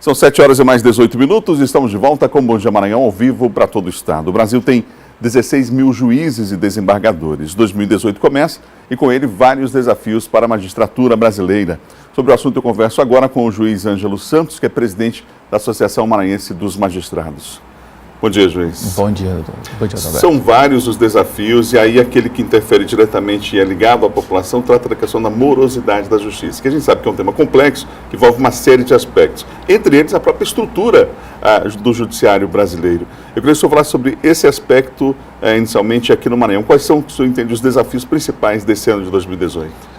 São 7 horas e mais 18 minutos e estamos de volta com o Bom Dia Maranhão ao vivo para todo o estado. O Brasil tem 16 mil juízes e desembargadores. 2018 começa e com ele vários desafios para a magistratura brasileira. Sobre o assunto eu converso agora com o juiz Ângelo Santos, que é presidente da Associação Maranhense dos Magistrados. Bom dia, juiz. Bom dia, doutor. Bom dia, Roberto. São vários os desafios e aí aquele que interfere diretamente e é ligado à população trata da questão da morosidade da justiça, que a gente sabe que é um tema complexo, que envolve uma série de aspectos, entre eles a própria estrutura do judiciário brasileiro. Eu queria só falar sobre esse aspecto inicialmente aqui no Maranhão. Quais são, o senhor entende, os desafios principais desse ano de 2018?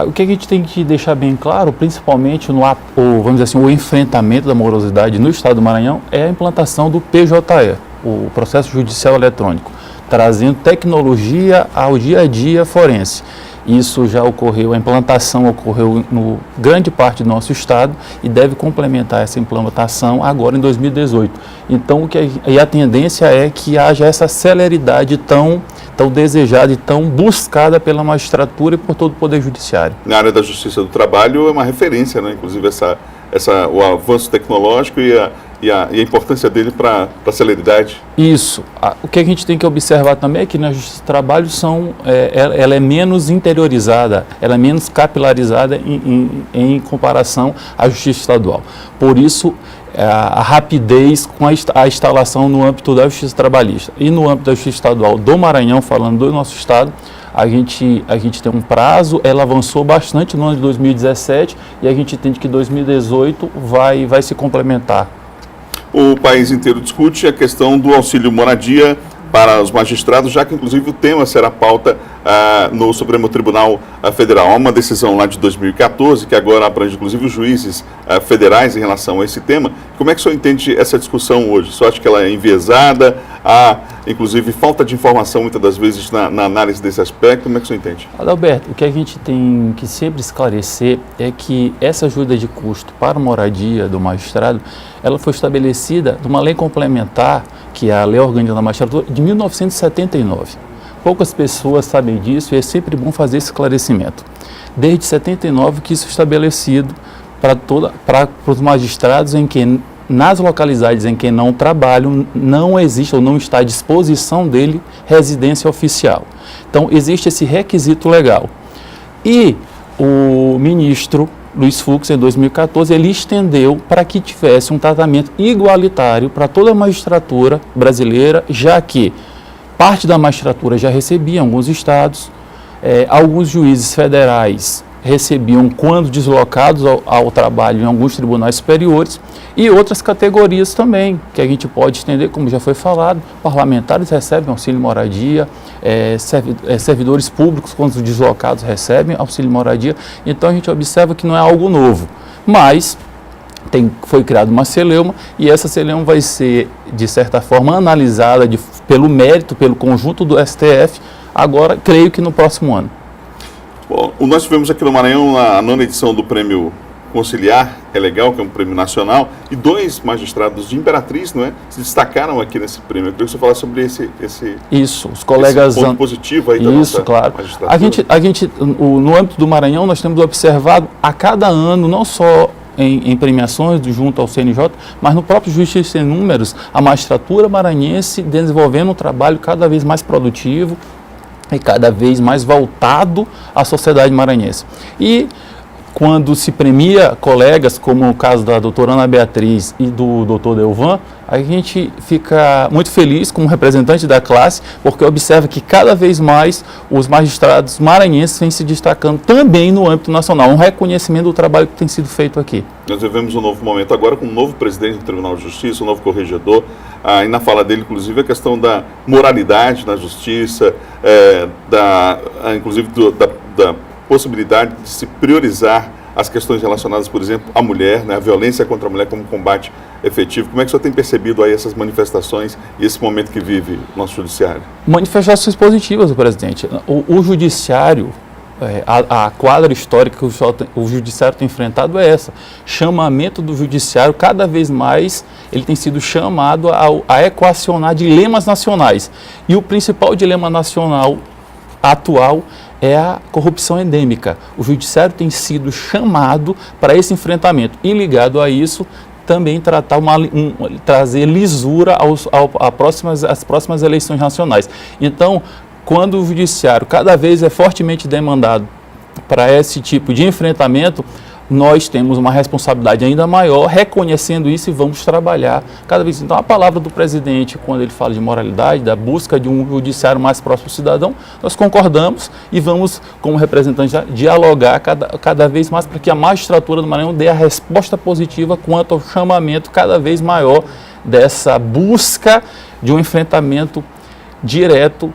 O que a gente tem que deixar bem claro, principalmente vamos dizer assim, o enfrentamento da morosidade no estado do Maranhão, é a implantação do PJE, o Processo Judicial Eletrônico, trazendo tecnologia ao dia a dia forense. Isso já ocorreu, a implantação ocorreu no grande parte do nosso estado e deve complementar essa implantação agora em 2018. Então, a tendência é que haja essa celeridade tão desejada e tão buscada pela magistratura e por todo o Poder Judiciário. Na área da Justiça do Trabalho é uma referência, né? Inclusive o avanço tecnológico e a importância dele para a celeridade. Isso. O que a gente tem que observar também é que na Justiça do Trabalho ela é menos interiorizada, ela é menos capilarizada em comparação à Justiça Estadual. Por isso, a rapidez com a instalação no âmbito da Justiça Trabalhista. E no âmbito da Justiça Estadual do Maranhão, falando do nosso estado, a gente tem um prazo, ela avançou bastante no ano de 2017 e a gente entende que 2018 vai se complementar. O país inteiro discute a questão do auxílio moradia para os magistrados, já que inclusive o tema será pauta no Supremo Tribunal Federal. Há uma decisão lá de 2014, que agora abrange inclusive os juízes federais em relação a esse tema. Como é que o senhor entende essa discussão hoje? O senhor acha que ela é enviesada? Há, inclusive, falta de informação muitas das vezes na análise desse aspecto? Como é que o senhor entende? Adalberto, o que a gente tem que sempre esclarecer é que essa ajuda de custo para a moradia do magistrado, ela foi estabelecida numa lei complementar, que é a Lei Orgânica da Magistratura, de 1979. Poucas pessoas sabem disso e é sempre bom fazer esse esclarecimento. Desde 79 que isso é estabelecido para os magistrados em que, nas localidades em que não trabalham, não existe ou não está à disposição dele residência oficial. Então, existe esse requisito legal. E o ministro Luiz Fux, em 2014, ele estendeu para que tivesse um tratamento igualitário para toda a magistratura brasileira, já que parte da magistratura já recebia em alguns estados, alguns juízes federais recebiam quando deslocados ao trabalho em alguns tribunais superiores e outras categorias também, que a gente pode estender, como já foi falado, parlamentares recebem auxílio moradia, servidores públicos, quando deslocados, recebem auxílio moradia. Então a gente observa que não é algo novo, mas foi criada uma celeuma e essa celeuma vai ser, de certa forma, analisada pelo mérito, pelo conjunto do STF, agora, creio que no próximo ano. Bom, nós tivemos aqui no Maranhão a 9ª edição do Prêmio Conciliar, é legal, que é um prêmio nacional, e 2 magistrados de Imperatriz, não é, se destacaram aqui nesse prêmio. Eu queria que você falasse sobre isso, os colegas... Esse ponto positivo aí da nossa claro. Magistratura. No âmbito do Maranhão, nós temos observado a cada ano, não só em premiações junto ao CNJ, mas no próprio Justiça em Números, a magistratura maranhense desenvolvendo um trabalho cada vez mais produtivo e cada vez mais voltado à sociedade maranhense. E quando se premia colegas, como o caso da doutora Ana Beatriz e do doutor Delvan, a gente fica muito feliz como representante da classe, porque observa que cada vez mais os magistrados maranhenses vêm se destacando também no âmbito nacional, um reconhecimento do trabalho que tem sido feito aqui. Nós vivemos um novo momento agora com um novo presidente do Tribunal de Justiça, um novo corregedor, e na fala dele, inclusive, a questão da moralidade na justiça, inclusive da possibilidade de se priorizar as questões relacionadas, por exemplo, à mulher, né, a violência contra a mulher como combate efetivo. Como é que o senhor tem percebido aí essas manifestações e esse momento que vive o nosso judiciário? Manifestações positivas do presidente. O judiciário, a quadra histórica que o judiciário tem enfrentado é essa. Chamamento do judiciário, cada vez mais, ele tem sido chamado a equacionar dilemas nacionais. E o principal dilema nacional atual é a corrupção endêmica. O judiciário tem sido chamado para esse enfrentamento e, ligado a isso, também tratar trazer lisura às próximas eleições nacionais. Então, quando o judiciário cada vez é fortemente demandado para esse tipo de enfrentamento, nós temos uma responsabilidade ainda maior, reconhecendo isso, e vamos trabalhar cada vez. Então, a palavra do presidente, quando ele fala de moralidade, da busca de um judiciário mais próximo do cidadão, nós concordamos e vamos, como representantes, dialogar cada vez mais para que a magistratura do Maranhão dê a resposta positiva quanto ao chamamento cada vez maior dessa busca de um enfrentamento direto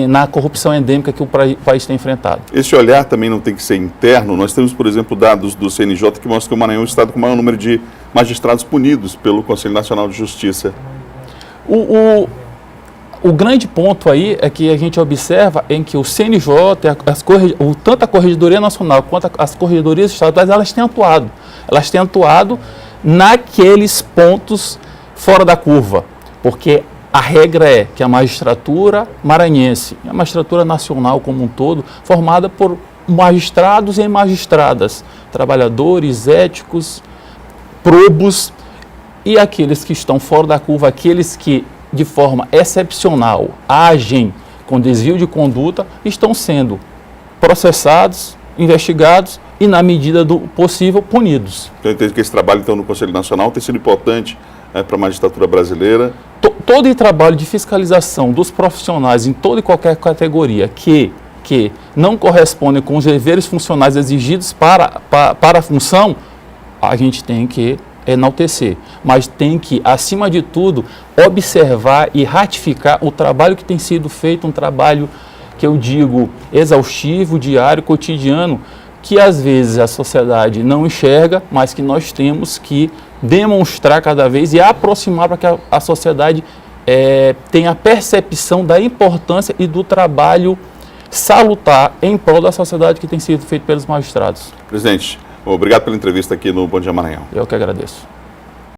na corrupção endêmica que o país tem enfrentado. Esse olhar também não tem que ser interno. Nós temos, por exemplo, dados do CNJ que mostram que o Maranhão é o estado com o maior número de magistrados punidos pelo Conselho Nacional de Justiça. O grande ponto aí é que a gente observa em que o CNJ, tanto a Corregedoria Nacional quanto as corregedorias estaduais, elas têm atuado naqueles pontos fora da curva, porque a regra é que a magistratura maranhense, a magistratura nacional como um todo, formada por magistrados e magistradas, trabalhadores, éticos, probos, e aqueles que estão fora da curva, aqueles que de forma excepcional agem com desvio de conduta, estão sendo processados, investigados e, na medida do possível, punidos. Eu entendo que esse trabalho, então, no Conselho Nacional tem sido importante para a magistratura brasileira. Todo o trabalho de fiscalização dos profissionais em toda e qualquer categoria que não correspondem com os deveres funcionais exigidos para a função, a gente tem que enaltecer, mas tem que, acima de tudo, observar e ratificar o trabalho que tem sido feito, um trabalho que eu digo exaustivo, diário, cotidiano, que às vezes a sociedade não enxerga, mas que nós temos que demonstrar cada vez e aproximar para que a sociedade tenha a percepção da importância e do trabalho salutar em prol da sociedade que tem sido feito pelos magistrados. Presidente, obrigado pela entrevista aqui no Bom Dia Maranhão. Eu que agradeço.